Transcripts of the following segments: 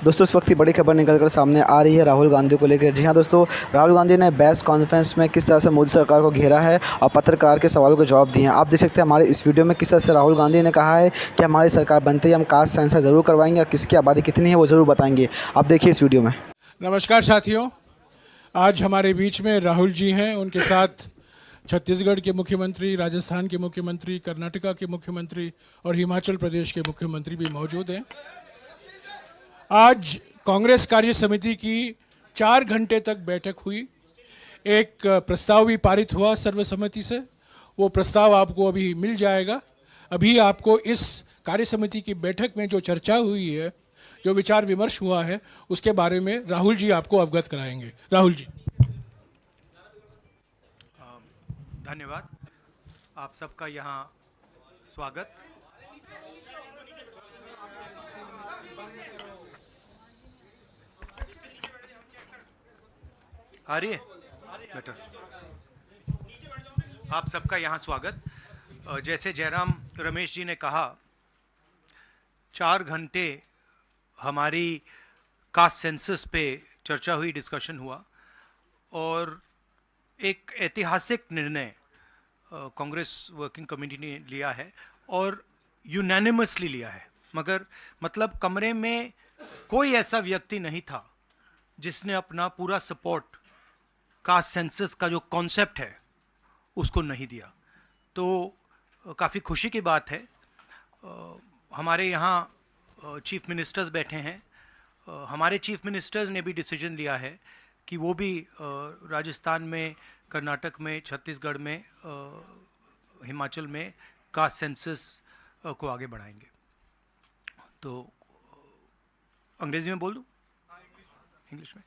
दोस्तों इस वक्त की बड़ी खबर निकलकर सामने आ रही है राहुल गांधी को लेकर। जी हां दोस्तों, राहुल गांधी ने प्रेस कॉन्फ्रेंस में किस तरह से मोदी सरकार को घेरा है और पत्रकार के सवालों के जवाब दिए हैं। आप देख सकते हैं हमारे इस वीडियो में किस तरह से राहुल गांधी ने कहा है कि हमारी सरकार बनते ही हम कास्ट सेंसर ज़रूर करवाएंगे और किसकी आबादी कितनी है वो ज़रूर बताएंगे। आप देखिए इस वीडियो में। नमस्कार साथियों, आज हमारे बीच में राहुल जी हैं। उनके साथ छत्तीसगढ़ के मुख्यमंत्री, राजस्थान के मुख्यमंत्री, कर्नाटका के मुख्यमंत्री और हिमाचल प्रदेश के मुख्यमंत्री भी मौजूद हैं। आज कांग्रेस कार्य समिति की 4 घंटे तक बैठक हुई। एक प्रस्ताव भी पारित हुआ सर्वसम्मति से। वो प्रस्ताव आपको अभी मिल जाएगा। अभी आपको इस कार्य समिति की बैठक में जो चर्चा हुई है, जो विचार विमर्श हुआ है, उसके बारे में राहुल जी आपको अवगत कराएंगे। राहुल जी। धन्यवाद। आप सबका यहाँ स्वागत। आ रही है बेटर। आप सबका यहाँ स्वागत। जैसे जयराम रमेश जी ने कहा, 4 घंटे हमारी कास्ट सेंसस पे चर्चा हुई, डिस्कशन हुआ और एक ऐतिहासिक निर्णय कांग्रेस वर्किंग कमेटी ने लिया है और यूनानिमसली लिया है। मगर मतलब कमरे में कोई ऐसा व्यक्ति नहीं था जिसने अपना पूरा सपोर्ट कास्ट सेंसस का जो कॉन्सेप्ट है उसको नहीं दिया। तो काफ़ी खुशी की बात है। हमारे यहाँ चीफ मिनिस्टर्स बैठे हैं। हमारे चीफ मिनिस्टर्स ने भी डिसीजन लिया है कि वो भी राजस्थान में, कर्नाटक में, छत्तीसगढ़ में, हिमाचल में कास्ट सेंसस को आगे बढ़ाएंगे। तो अंग्रेजी में बोल दूँ? इंग्लिश में।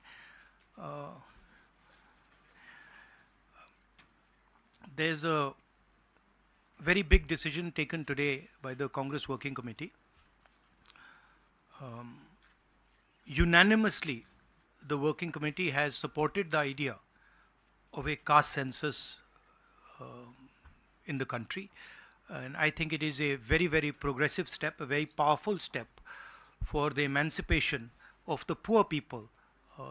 There's a very big decision taken today by the Congress Working Committee. Unanimously, the Working Committee has supported the idea of a caste census in the country. And I think it is a very, very progressive step, a very powerful step for the emancipation of the poor people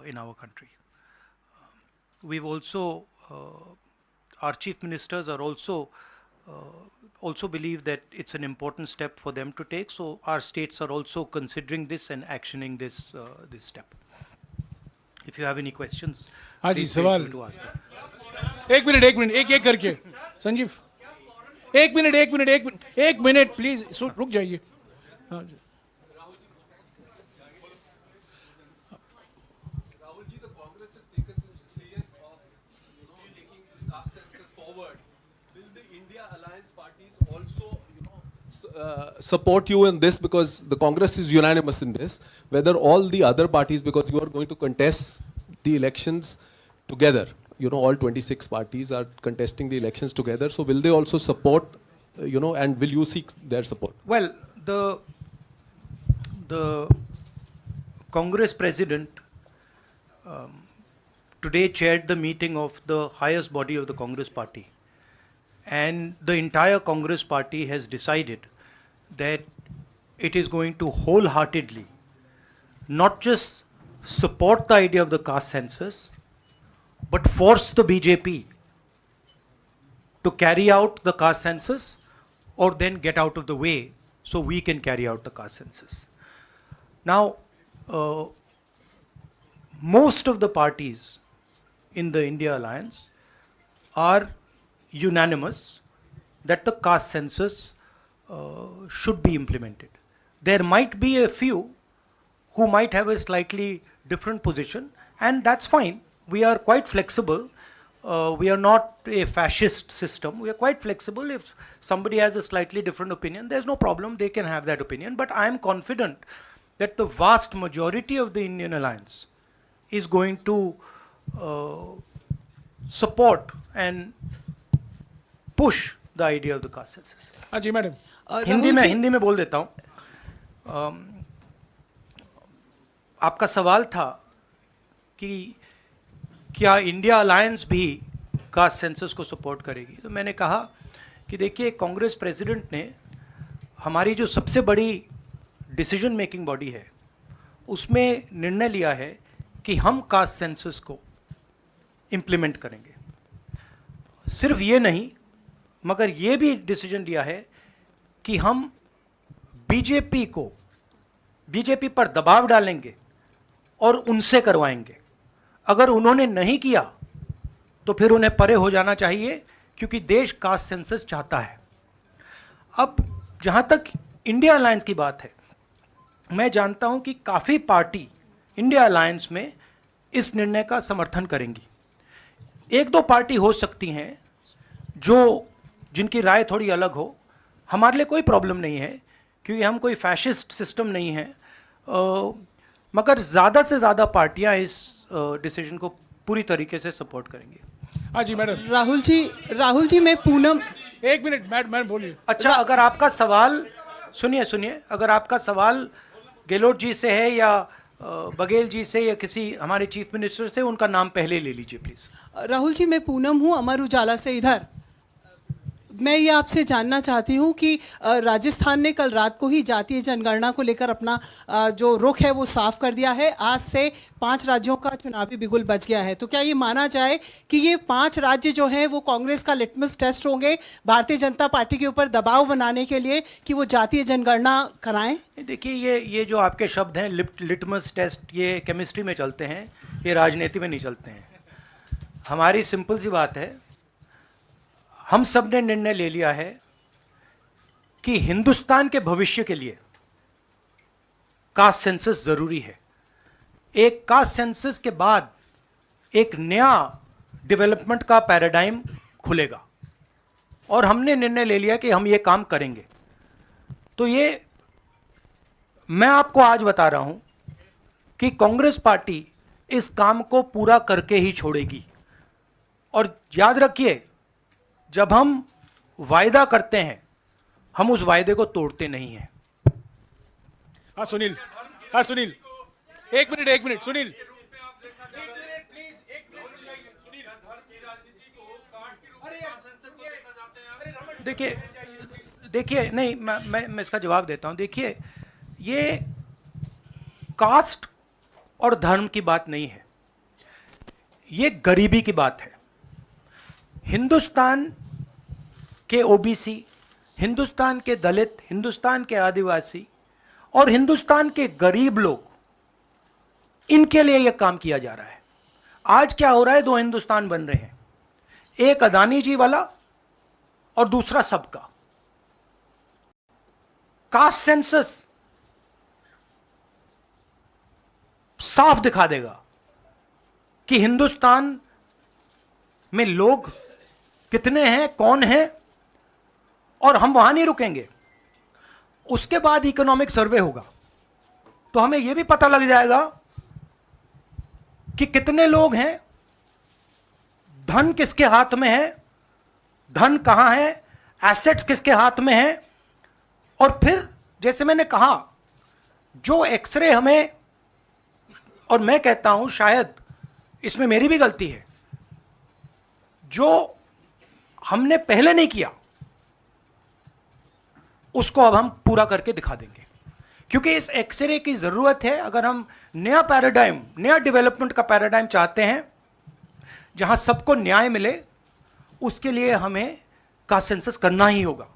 in our country. We've also our chief ministers are also believe that it's an important step for them to take. So our states are also considering this and actioning this this step. If you have any questions, please feel free to ask them. एक minute, एक करके। संजीव, एक minute please रुक जाइए। हाँ जी। Support you in this, because the Congress is unanimous in this, whether all the other parties, because you are going to contest the elections together, all 26 parties are contesting the elections together, so will they also support, and will you seek their support? Well, the Congress president today chaired the meeting of the highest body of the Congress party, and the entire Congress party has decided that it is going to wholeheartedly not just support the idea of the caste census, but force the BJP to carry out the caste census or then get out of the way so we can carry out the caste census. Now, most of the parties in the India Alliance are unanimous that the caste census should be implemented. There might be a few who might have a slightly different position, and that's fine. We are quite flexible. We are not a fascist system. We are quite flexible. If somebody has a slightly different opinion, there's no problem. They can have that opinion. But I am confident that the vast majority of the Indian Alliance is going to support and push the idea of the caste census. हाँ जी madam. Hindi में बोल देता हूँ। आपका सवाल था कि क्या इंडिया अलायंस भी कास्ट सेंसस को सपोर्ट करेगी। तो मैंने कहा कि देखिए, कांग्रेस प्रेसिडेंट ने हमारी जो सबसे बड़ी डिसीजन मेकिंग बॉडी है उसमें निर्णय लिया है कि हम कास्ट सेंसस को इम्प्लीमेंट करेंगे। सिर्फ ये नहीं, मगर ये भी डिसीजन लिया है कि हम बीजेपी पर दबाव डालेंगे और उनसे करवाएंगे। अगर उन्होंने नहीं किया तो फिर उन्हें परे हो जाना चाहिए, क्योंकि देश कास्ट सेंसस चाहता है। अब जहां तक इंडिया अलायंस की बात है, मैं जानता हूं कि काफी पार्टी इंडिया अलायंस में इस निर्णय का समर्थन करेंगी। एक दो पार्टी हो सकती हैं जिनकी राय थोड़ी अलग हो। हमारे लिए कोई प्रॉब्लम नहीं है, क्योंकि हम कोई फैशिस्ट सिस्टम नहीं है। मगर ज़्यादा से ज़्यादा पार्टियां इस डिसीजन को पूरी तरीके से सपोर्ट करेंगी। हाँ जी मैडम। राहुल जी मैं पूनम, एक मिनट मैडम बोलिए। अच्छा, अगर आपका सवाल सुनिए, अगर आपका सवाल गहलोत जी से है या बघेल जी से या किसी हमारे चीफ मिनिस्टर से, उनका नाम पहले ले लीजिए प्लीज। राहुल जी मैं पूनम हूँ, अमर उजाला से। इधर मैं ये आपसे जानना चाहती हूँ कि राजस्थान ने कल रात को ही जातीय जनगणना को लेकर अपना जो रुख है वो साफ कर दिया है। आज से 5 राज्यों का चुनावी बिगुल बच गया है। तो क्या ये माना जाए कि ये 5 राज्य जो हैं वो कांग्रेस का लिटमस टेस्ट होंगे भारतीय जनता पार्टी के ऊपर दबाव बनाने के लिए कि वो जातीय जनगणना कराएं? देखिए, ये जो आपके शब्द हैं लिटमस टेस्ट, ये केमिस्ट्री में चलते हैं, ये राजनीति में नहीं चलते हैं। हमारी सिंपल सी बात है, हम सब ने निर्णय ले लिया है कि हिंदुस्तान के भविष्य के लिए कास्ट सेंसस जरूरी है। एक कास्ट सेंसस के बाद एक नया डेवलपमेंट का पैराडाइम खुलेगा, और हमने निर्णय ले लिया कि हम ये काम करेंगे। तो ये मैं आपको आज बता रहा हूं कि कांग्रेस पार्टी इस काम को पूरा करके ही छोड़ेगी। और याद रखिए, जब हम वायदा करते हैं, हम उस वायदे को तोड़ते नहीं हैं। हाँ सुनील, एक मिनट सुनील। देखिए नहीं, मैं इसका जवाब देता हूं। देखिए, ये कास्ट और धर्म की बात नहीं है, ये गरीबी की बात है। हिंदुस्तान के ओबीसी, हिंदुस्तान के दलित, हिंदुस्तान के आदिवासी और हिंदुस्तान के गरीब लोग, इनके लिए यह काम किया जा रहा है। आज क्या हो रहा है, 2 हिंदुस्तान बन रहे हैं, एक अदानी जी वाला और दूसरा सबका। कास्ट सेंसस साफ दिखा देगा कि हिंदुस्तान में लोग कितने हैं, कौन है, और हम वहां नहीं रुकेंगे। उसके बाद इकोनॉमिक सर्वे होगा, तो हमें यह भी पता लग जाएगा कि कितने लोग हैं, धन किसके हाथ में है, धन कहां है, एसेट्स किसके हाथ में है। और फिर जैसे मैंने कहा, जो एक्सरे हमें, और मैं कहता हूं शायद इसमें मेरी भी गलती है, जो हमने पहले नहीं किया उसको अब हम पूरा करके दिखा देंगे, क्योंकि इस एक्सरे की जरूरत है। अगर हम नया पैराडाइम, नया डेवलपमेंट का पैराडाइम चाहते हैं जहां सबको न्याय मिले, उसके लिए हमें कास्ट सेंसस करना ही होगा।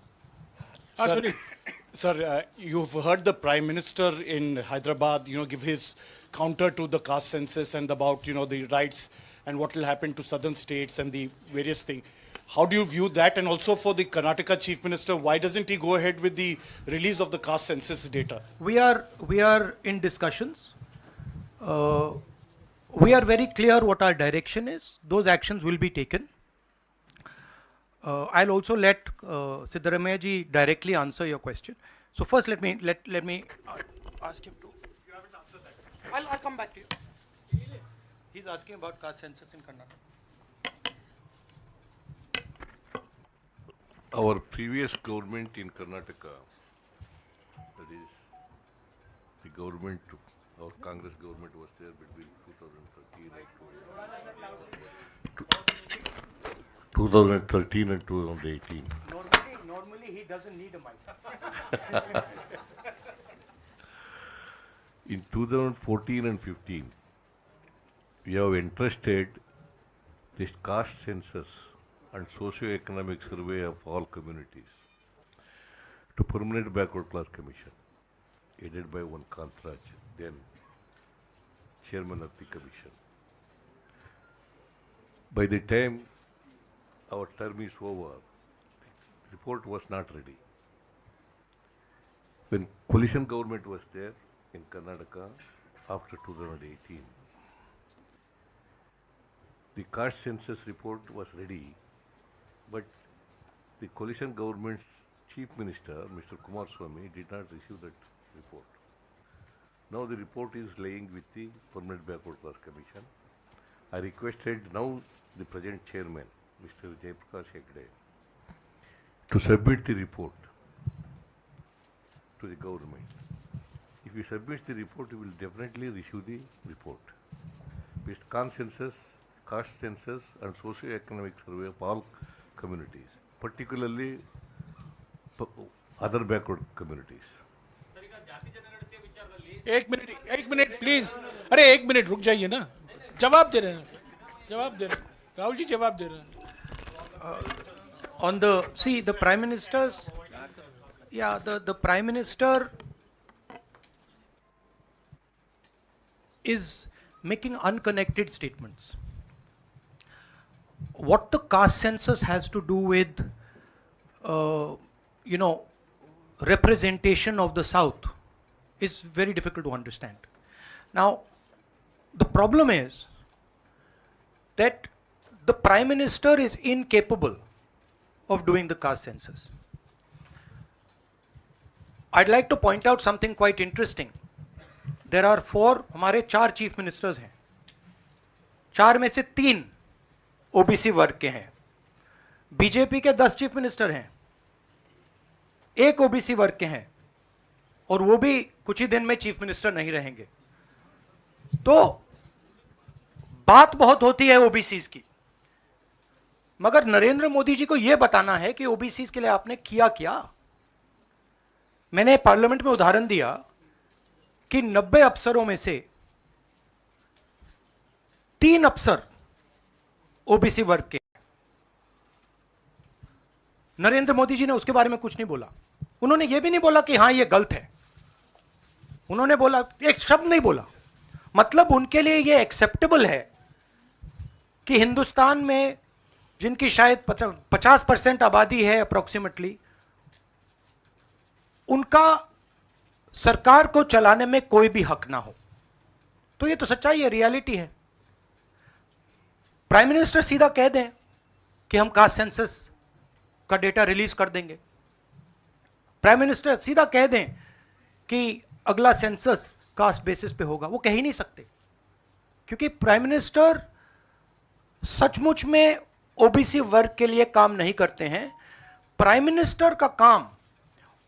Sir, you've heard the Prime Minister in Hyderabad, give his counter to the caste census and about, the rights and what will happen to southern states and the various things. How do you view that? And also for the Karnataka Chief Minister, why doesn't he go ahead with the release of the caste census data? We are in discussions. We are very clear what our direction is. Those actions will be taken. I'll also let Siddaramaiah ji directly answer your question. So first, let me ask him to. You haven't answered that. I'll come back to you. He's asking about caste census in Karnataka. Our previous government in Karnataka, that is, the government, our Congress government was there between 2013 and 2018. Normally he doesn't need a mic. In 2014 and 15, we have entrusted this caste census and socio-economic survey of all communities to Permanent Backward Class Commission, headed by one Kantraj, then chairman of the commission. By the time our term is over, the report was not ready. When coalition government was there in Karnataka after 2018, the caste census report was ready, but the coalition government's chief minister, Mr. Kumaraswamy, did not receive that report. Now the report is laying with the Permanent Backward Class Commission. I requested now the present chairman, Mr. Jayaprakash Hegde, to submit the report to the government. If he submits the report, he will definitely issue the report. With consensus, caste census and socio-economic survey of all communities, particularly other backward communities. एक minute please, अरे एक minute रुक जाइए ना, जवाब दे रहे हैं राहुल जी, जवाब दे रहे हैं. On the Prime Minister's, yeah, the Prime Minister is making unconnected statements. What the caste census has to do with, representation of the South is very difficult to understand. Now, the problem is that the Prime Minister is incapable of doing the caste census. I'd like to point out something quite interesting. There are हमारे 4 chief ministers हैं, 4 में से 3 OBC वर्ग के हैं. BJP के 10 chief minister हैं, 1 OBC वर्ग के हैं, और वो भी कुछ ही दिन में चीफ मिनिस्टर नहीं रहेंगे. तो बात बहुत होती है ओबीसीज की, मगर नरेंद्र मोदी जी को यह बताना है कि ओबीसीज के लिए आपने किया क्या. मैंने पार्लियामेंट में उदाहरण दिया कि 90 अफसरों में से 3 अफसर ओबीसी वर्ग के. नरेंद्र मोदी जी ने उसके बारे में कुछ नहीं बोला. उन्होंने यह भी नहीं बोला कि हां यह गलत है. उन्होंने बोला, एक शब्द नहीं बोला. मतलब उनके लिए यह एक्सेप्टेबल है कि हिंदुस्तान में जिनकी शायद 50% आबादी है अप्रोक्सीमेटली, उनका सरकार को चलाने में कोई भी हक ना हो. तो यह तो सच्चाई है, रियलिटी है. प्राइम मिनिस्टर सीधा कह दें कि हम कास्ट सेंसस का डेटा रिलीज कर देंगे. प्राइम मिनिस्टर सीधा कह दें कि अगला सेंसस कास्ट बेसिस पे होगा. वो कह ही नहीं सकते, क्योंकि प्राइम मिनिस्टर सचमुच में ओबीसी वर्ग के लिए काम नहीं करते हैं. प्राइम मिनिस्टर का काम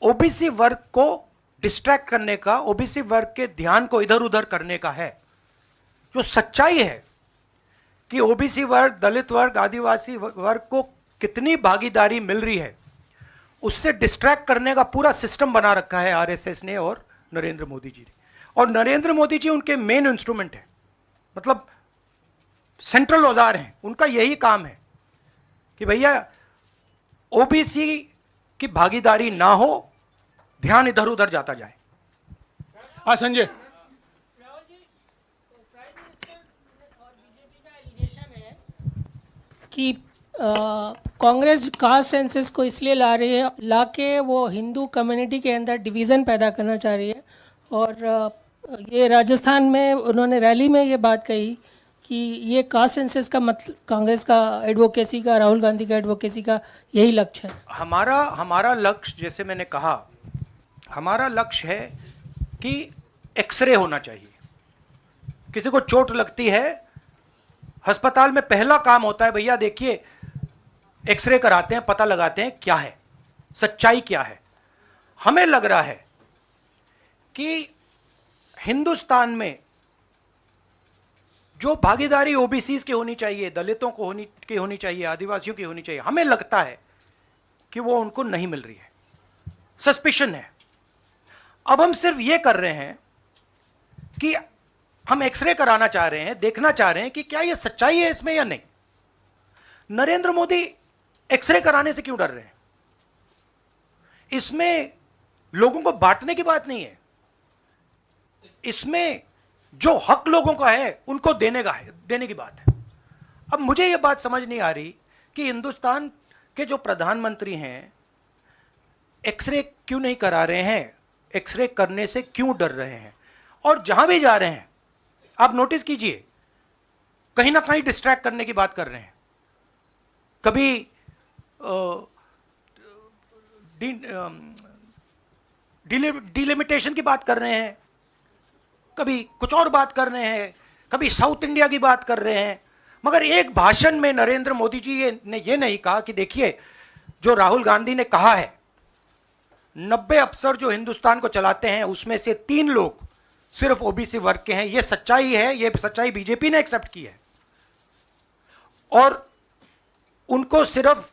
ओबीसी वर्ग को डिस्ट्रैक्ट करने का, ओबीसी वर्ग के ध्यान को इधर उधर करने का है. जो सच्चाई है कि ओबीसी वर्ग, दलित वर्ग, आदिवासी वर्ग को कितनी भागीदारी मिल रही है, उससे डिस्ट्रैक्ट करने का पूरा सिस्टम बना रखा है आरएसएस ने और नरेंद्र मोदी जी ने. और नरेंद्र मोदी जी उनके मेन इंस्ट्रूमेंट है, मतलब सेंट्रल औजार हैं. उनका यही काम है कि भैया ओबीसी की भागीदारी ना हो, ध्यान इधर उधर जाता जाए. हाँ संजय. राहुल जी, प्राइम मिनिस्टर और बीजेपी का एलिगेशन है कि कांग्रेस कास्ट सेंसस को इसलिए ला रही है, लाके वो हिंदू कम्युनिटी के अंदर डिवीज़न पैदा करना चाह रही है. और ये राजस्थान में उन्होंने रैली में ये बात कही कि ये कास्ट सेंसस का मतलब कांग्रेस का एडवोकेसी का, राहुल गांधी का एडवोकेसी का यही लक्ष्य है. हमारा लक्ष्य, जैसे मैंने कहा, हमारा लक्ष्य है कि एक्सरे होना चाहिए. किसी को चोट लगती है, अस्पताल में पहला काम होता है, भैया देखिए एक्सरे कराते हैं, पता लगाते हैं क्या है, सच्चाई क्या है. हमें लग रहा है कि हिंदुस्तान में जो भागीदारी ओबीसीज की होनी चाहिए, दलितों को होनी चाहिए, आदिवासियों की होनी चाहिए, हमें लगता है कि वो उनको नहीं मिल रही है. सस्पिशन है. अब हम सिर्फ ये कर रहे हैं कि हम एक्सरे कराना चाह रहे हैं, देखना चाह रहे हैं कि क्या यह सच्चाई है इसमें या नहीं। नरेंद्र मोदी एक्सरे कराने से क्यों डर रहे हैं? इसमें लोगों को बांटने की बात नहीं है, इसमें जो हक लोगों का है उनको देने की बात है। अब मुझे यह बात समझ नहीं आ रही कि हिंदुस्तान के जो प्रधानमंत्री हैं एक्सरे क्यों नहीं करा रहे हैं, एक्सरे करने से क्यों डर रहे हैं, और जहां भी जा रहे हैं आप नोटिस कीजिए कहीं ना कहीं डिस्ट्रैक्ट करने की बात कर रहे हैं। कभी डिलिमिटेशन की बात कर रहे हैं, कभी कुछ और बात कर रहे हैं, कभी साउथ इंडिया की बात कर रहे हैं, मगर एक भाषण में नरेंद्र मोदी जी ने यह नहीं कहा कि देखिए जो राहुल गांधी ने कहा है 90 अफसर जो हिंदुस्तान को चलाते हैं उसमें से 3 लोग सिर्फ ओबीसी वर्ग के हैं। यह सच्चाई है, यह सच्चाई बीजेपी ने एक्सेप्ट की है, और उनको सिर्फ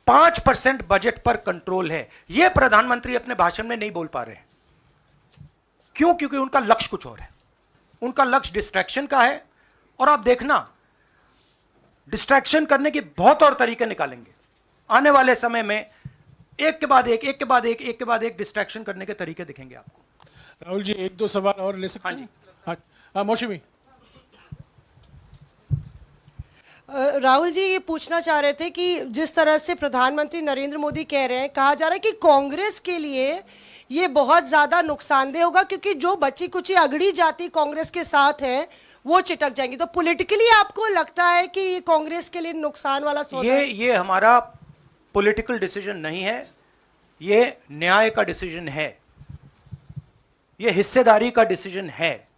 5% बजट पर कंट्रोल है। यह प्रधानमंत्री अपने भाषण में नहीं बोल पा रहे हैं। क्यों? क्योंकि उनका लक्ष्य कुछ और है, उनका लक्ष्य डिस्ट्रैक्शन का है। और आप देखना डिस्ट्रैक्शन करने के बहुत और तरीके निकालेंगे आने वाले समय में, एक के बाद एक डिस्ट्रैक्शन करने के तरीके दिखेंगे आपको। राहुल जी 1-2 सवाल और ले सकते हैं? हाँ, मौसमी। राहुल जी ये पूछना चाह रहे थे कि जिस तरह से प्रधानमंत्री नरेंद्र मोदी कह रहे हैं, कहा जा रहा है कि कांग्रेस के लिए ये बहुत ज़्यादा नुकसानदेह होगा क्योंकि जो बची कुची अगड़ी जाति कांग्रेस के साथ है वो चिटक जाएंगी। तो पॉलिटिकली आपको लगता है कि ये कांग्रेस के लिए नुकसान वाला सौदा है? ये हमारा पॉलिटिकल डिसीजन नहीं है, ये न्याय का डिसीजन है, ये हिस्सेदारी का डिसीजन है।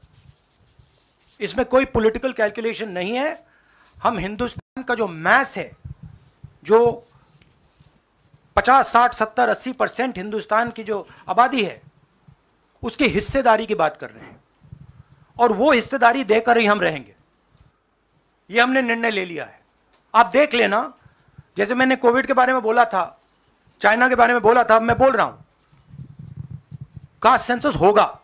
इसमें कोई पॉलिटिकल कैलकुलेशन नहीं है। हम हिंदुस्तान का जो मैस है, जो 50, 60, 70, 80% हिंदुस्तान की जो आबादी है उसकी हिस्सेदारी की बात कर रहे हैं, और वो हिस्सेदारी देकर ही हम रहेंगे। ये हमने निर्णय ले लिया है। आप देख लेना, जैसे मैंने कोविड के बारे में बोला था, चाइना के बारे में बोला था, मैं बोल रहा हूं कास्ट सेंसस होगा,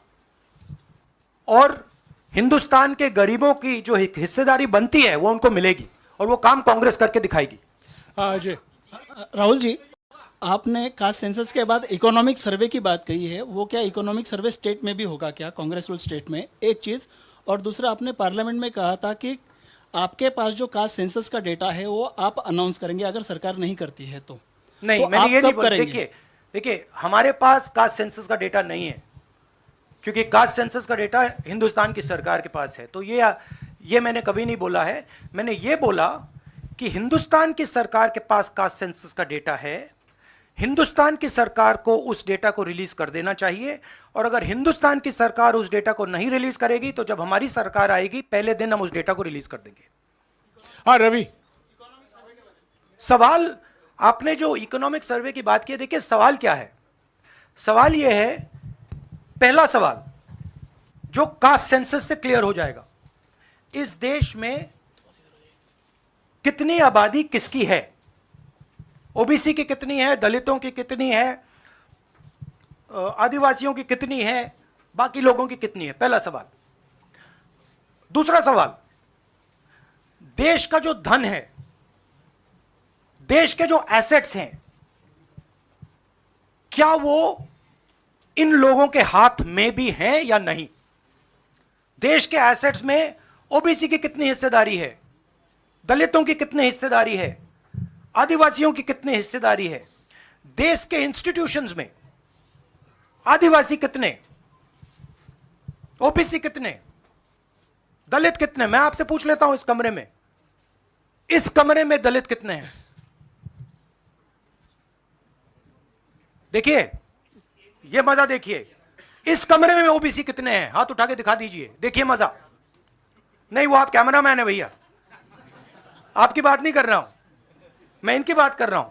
और हिंदुस्तान के गरीबों की जो हिस्सेदारी बनती है वो उनको मिलेगी, और वो काम कांग्रेस करके दिखाएगी। अजय। राहुल जी, आपने कास्ट सेंसस के बाद इकोनॉमिक सर्वे की बात कही है, वो क्या इकोनॉमिक सर्वे स्टेट में भी होगा क्या, कांग्रेस रूल स्टेट में? एक चीज़, और दूसरा आपने पार्लियामेंट में कहा था कि आपके पास जो कास्ट सेंसस का डेटा है वो आप अनाउंस करेंगे अगर सरकार नहीं करती है तो। नहीं, तो मैंने ये नहीं बोला। करेंगे? देखिए हमारे पास कास्ट सेंसस का डेटा नहीं है, क्योंकि कास्ट सेंसस का डेटा हिंदुस्तान की सरकार के पास है। तो ये मैंने कभी नहीं बोला है। मैंने ये बोला कि हिंदुस्तान की सरकार के पास कास्ट सेंसस का डेटा है, हिंदुस्तान की सरकार को उस डेटा को रिलीज कर देना चाहिए, और अगर हिंदुस्तान की सरकार उस डेटा को नहीं रिलीज करेगी तो जब हमारी सरकार आएगी पहले दिन हम उस डेटा को रिलीज कर देंगे। हाँ रवि। सवाल, आपने जो इकोनॉमिक सर्वे की बात की, देखिए सवाल क्या है। सवाल यह है, पहला सवाल जो कास्ट सेंसस से क्लियर हो जाएगा, इस देश में कितनी आबादी किसकी है, ओबीसी की कितनी है, दलितों की कितनी है, आदिवासियों की कितनी है, बाकी लोगों की कितनी है, पहला सवाल। दूसरा सवाल, देश का जो धन है, देश के जो एसेट्स हैं, क्या वो इन लोगों के हाथ में भी हैं या नहीं। देश के एसेट्स में ओबीसी की कितनी हिस्सेदारी है, दलितों की कितनी हिस्सेदारी है, आदिवासियों की कितनी हिस्सेदारी है, देश के इंस्टीट्यूशंस में आदिवासी कितने, ओबीसी कितने, दलित कितने। मैं आपसे पूछ लेता हूं, इस कमरे में दलित कितने हैं? देखिए, ये मजा देखिए, इस कमरे में ओबीसी कितने हैं? हाथ उठा के दिखा दीजिए, देखिए मजा। नहीं, वो आप कैमरामैन है भैया, आपकी बात नहीं कर रहा हूं मैं, इनकी बात कर रहा हूं।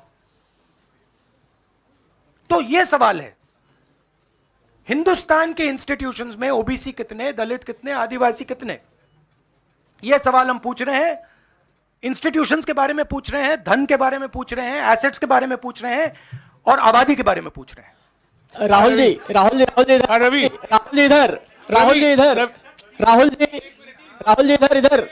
तो यह सवाल है, हिंदुस्तान के इंस्टीट्यूशंस में ओबीसी कितने, दलित कितने, आदिवासी कितने, यह सवाल हम पूछ रहे हैं। इंस्टीट्यूशंस के बारे में पूछ रहे हैं, धन के बारे में पूछ रहे हैं, एसेट्स के बारे में पूछ रहे हैं, और आबादी के बारे में पूछ रहे हैं। राहुल जी इधर। राहुल जी इधर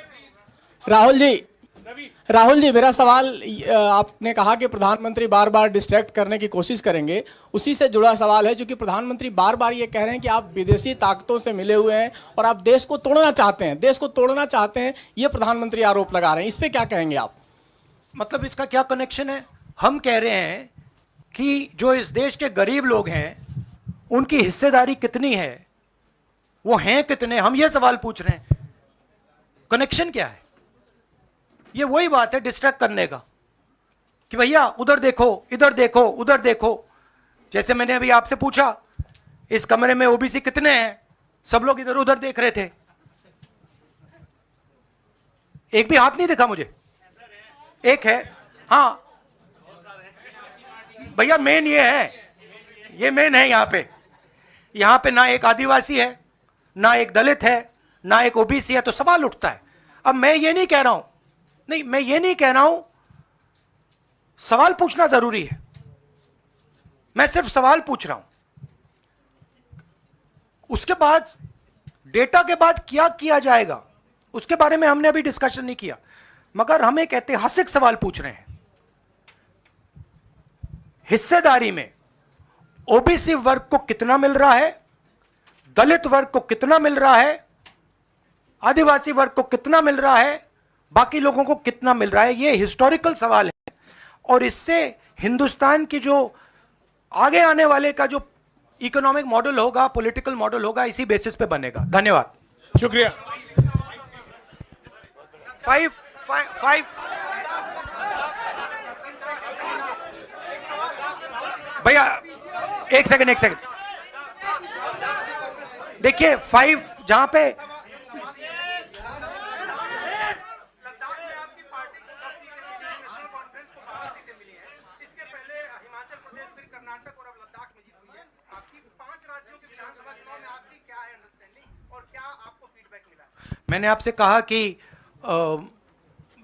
राहुल जी मेरा सवाल, आपने कहा कि प्रधानमंत्री बार बार डिस्ट्रैक्ट करने की कोशिश करेंगे, उसी से जुड़ा सवाल है। क्योंकि प्रधानमंत्री बार बार ये कह रहे हैं कि आप विदेशी ताकतों से मिले हुए हैं और आप देश को तोड़ना चाहते हैं, ये प्रधानमंत्री आरोप लगा रहे हैं, इस पे क्या कहेंगे आप? मतलब इसका क्या कनेक्शन है? हम कह रहे हैं कि जो इस देश के गरीब लोग हैं उनकी हिस्सेदारी कितनी है, वो हैं कितने, हम ये सवाल पूछ रहे हैं। कनेक्शन क्या है? ये वही बात है डिस्ट्रैक्ट करने का कि भैया उधर देखो, इधर देखो, उधर देखो। जैसे मैंने अभी आपसे पूछा इस कमरे में ओबीसी कितने हैं, सब लोग इधर उधर देख रहे थे, एक भी हाथ नहीं दिखा मुझे। एक है, हाँ भैया मेन ये है, ये मेन है। यहां पे ना एक आदिवासी है, ना एक दलित है, ना एक ओबीसी है, तो सवाल उठता है। अब मैं ये नहीं कह रहा हूं सवाल पूछना जरूरी है, मैं सिर्फ सवाल पूछ रहा हूं। उसके बाद डेटा के बाद क्या किया जाएगा उसके बारे में हमने अभी डिस्कशन नहीं किया, मगर हम एक ऐतिहासिक सवाल पूछ रहे हैं। हिस्सेदारी में ओबीसी वर्ग को कितना मिल रहा है, दलित वर्ग को कितना मिल रहा है, आदिवासी वर्ग को कितना मिल रहा है, बाकी लोगों को कितना मिल रहा है? ये हिस्टोरिकल सवाल है और इससे हिंदुस्तान की जो आगे आने वाले का जो इकोनॉमिक मॉडल होगा, पॉलिटिकल मॉडल होगा, इसी बेसिस पे बनेगा। धन्यवाद, शुक्रिया। फाइव भैया एक सेकंड देखिए, 5 जहां पे मैंने आपसे कहा कि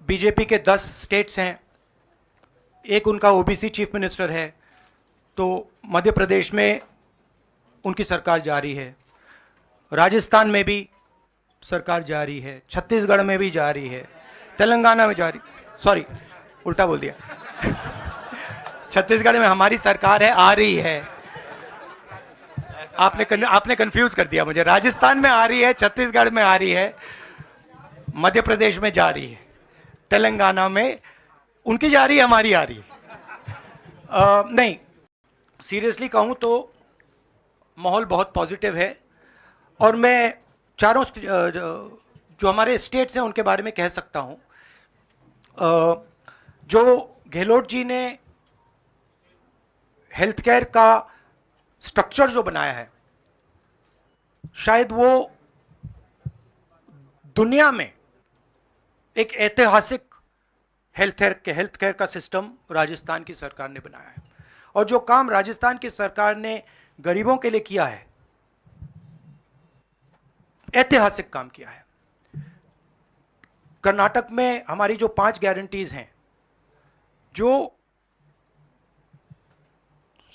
बीजेपी के 10 स्टेट्स हैं, एक उनका ओबीसी चीफ मिनिस्टर है, तो मध्य प्रदेश में उनकी सरकार जारी है, राजस्थान में भी सरकार जारी है, छत्तीसगढ़ में भी जारी है, तेलंगाना में जारी, सॉरी उल्टा बोल दिया छत्तीसगढ़ में हमारी सरकार है, आ रही है। आपने कंफ्यूज कर दिया मुझे। राजस्थान में आ रही है, छत्तीसगढ़ में आ रही है, मध्य प्रदेश में जा रही है, तेलंगाना में उनकी जा रही है, हमारी आ रही है। नहीं, सीरियसली कहूं तो माहौल बहुत पॉजिटिव है और मैं चारों जो हमारे स्टेट्स हैं उनके बारे में कह सकता हूं। जो गहलोत जी ने हेल्थ केयर का स्ट्रक्चर जो बनाया है, शायद वो दुनिया में एक ऐतिहासिक हेल्थ केयर का सिस्टम राजस्थान की सरकार ने बनाया है। और जो काम राजस्थान की सरकार ने गरीबों के लिए किया है, ऐतिहासिक काम किया है। कर्नाटक में हमारी जो 5 गारंटीज हैं, जो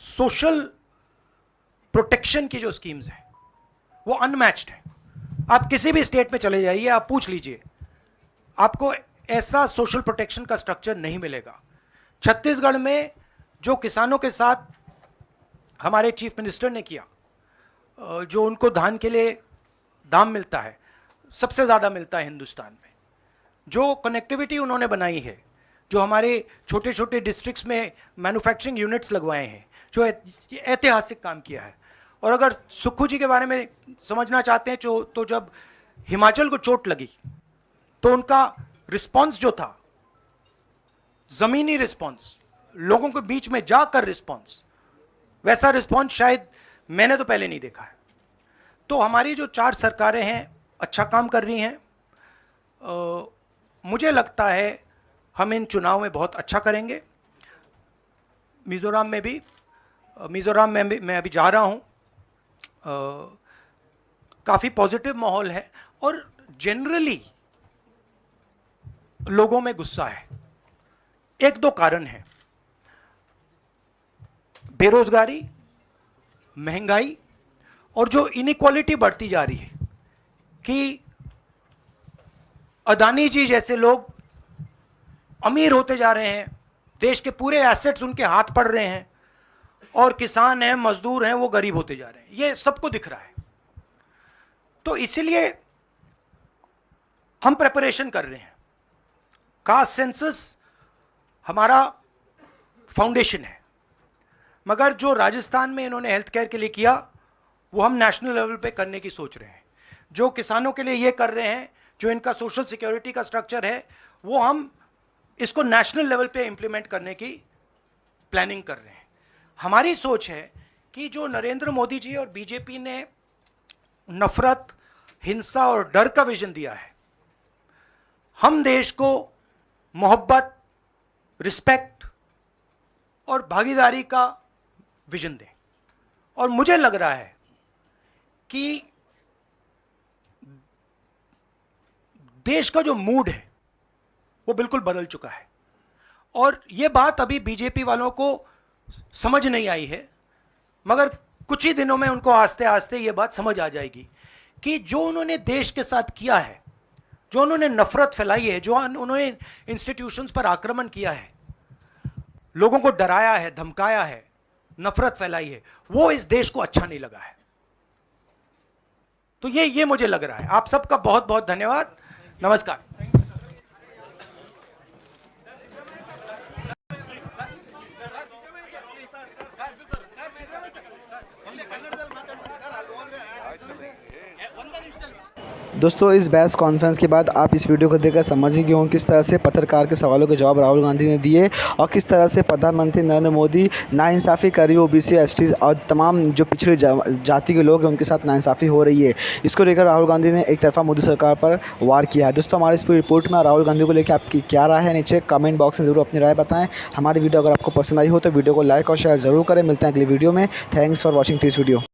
सोशल प्रोटेक्शन की जो स्कीम्स हैं, वो अनमैच्ड है। आप किसी भी स्टेट में चले जाइए, आप पूछ लीजिए, आपको ऐसा सोशल प्रोटेक्शन का स्ट्रक्चर नहीं मिलेगा। छत्तीसगढ़ में जो किसानों के साथ हमारे चीफ मिनिस्टर ने किया, जो उनको धान के लिए दाम मिलता है, सबसे ज़्यादा मिलता है हिंदुस्तान में। जो कनेक्टिविटी उन्होंने बनाई है, जो हमारे छोटे छोटे डिस्ट्रिक्ट्स में मैन्युफैक्चरिंग यूनिट्स लगवाए हैं, जो ऐतिहासिक काम किया है। और अगर सुक्खू जी के बारे में समझना चाहते हैं तो जब हिमाचल को चोट लगी तो उनका रिस्पॉन्स जो था, जमीनी रिस्पॉन्स, लोगों के बीच में जाकर रिस्पॉन्स, वैसा रिस्पॉन्स शायद मैंने तो पहले नहीं देखा है। तो हमारी जो 4 सरकारें हैं अच्छा काम कर रही हैं। मुझे लगता है हम इन चुनाव में बहुत अच्छा करेंगे। मिजोरम में मैं अभी जा रहा हूं, काफ़ी पॉजिटिव माहौल है और जनरली लोगों में गुस्सा है। 1-2 कारण है, बेरोजगारी, महंगाई और जो इनइक्वालिटी बढ़ती जा रही है, कि अदानी जी जैसे लोग अमीर होते जा रहे हैं, देश के पूरे एसेट्स उनके हाथ पड़ रहे हैं, और किसान हैं, मजदूर हैं, वो गरीब होते जा रहे हैं। ये सबको दिख रहा है। तो इसलिए हम प्रिपरेशन कर रहे हैं। कास्ट सेंसस हमारा फाउंडेशन है, मगर जो राजस्थान में इन्होंने हेल्थ केयर के लिए किया वो हम नेशनल लेवल पे करने की सोच रहे हैं। जो किसानों के लिए ये कर रहे हैं, जो इनका सोशल सिक्योरिटी का स्ट्रक्चर है, वो हम इसको नेशनल लेवल पे इंप्लीमेंट करने की प्लानिंग कर रहे हैं। हमारी सोच है कि जो नरेंद्र मोदी जी और बीजेपी ने नफरत, हिंसा और डर का विजन दिया है, हम देश को मोहब्बत, रिस्पेक्ट और भागीदारी का विजन दें। और मुझे लग रहा है कि देश का जो मूड है वो बिल्कुल बदल चुका है, और ये बात अभी बीजेपी वालों को समझ नहीं आई है, मगर कुछ ही दिनों में उनको आस्ते आस्ते ये बात समझ आ जाएगी कि जो उन्होंने देश के साथ किया है, जो उन्होंने नफरत फैलाई है, जो उन्होंने इंस्टीट्यूशंस पर आक्रमण किया है, लोगों को डराया है, धमकाया है, नफरत फैलाई है, वो इस देश को अच्छा नहीं लगा है। तो ये मुझे लग रहा है। आप सबका बहुत बहुत धन्यवाद। नमस्कार। दोस्तों, इस बहस कॉन्फ्रेंस के बाद आप इस वीडियो को देखकर समझ ही गए होंगे किस तरह से पत्रकार के सवालों के जवाब राहुल गांधी ने दिए और किस तरह से प्रधानमंत्री नरेंद्र मोदी नाइंसाफ़ी कर रही है ओबीसी, एसटी और तमाम जो पिछड़ी जाति के लोग हैं उनके साथ नाइंसाफ़ी हो रही है। इसको लेकर राहुल गांधी ने एक तरफा मोदी सरकार पर वार किया है। दोस्तों, हमारे इस पूरी रिपोर्ट में राहुल गांधी को लेकर आपकी क्या राय है, नीचे कमेंट बॉक्स में ज़रूर अपनी राय बताएं। हमारी वीडियो अगर आपको पसंद आई हो तो वीडियो को लाइक और शेयर ज़रूर करें। मिलते हैं अगली वीडियो में। Thanks for watching this video.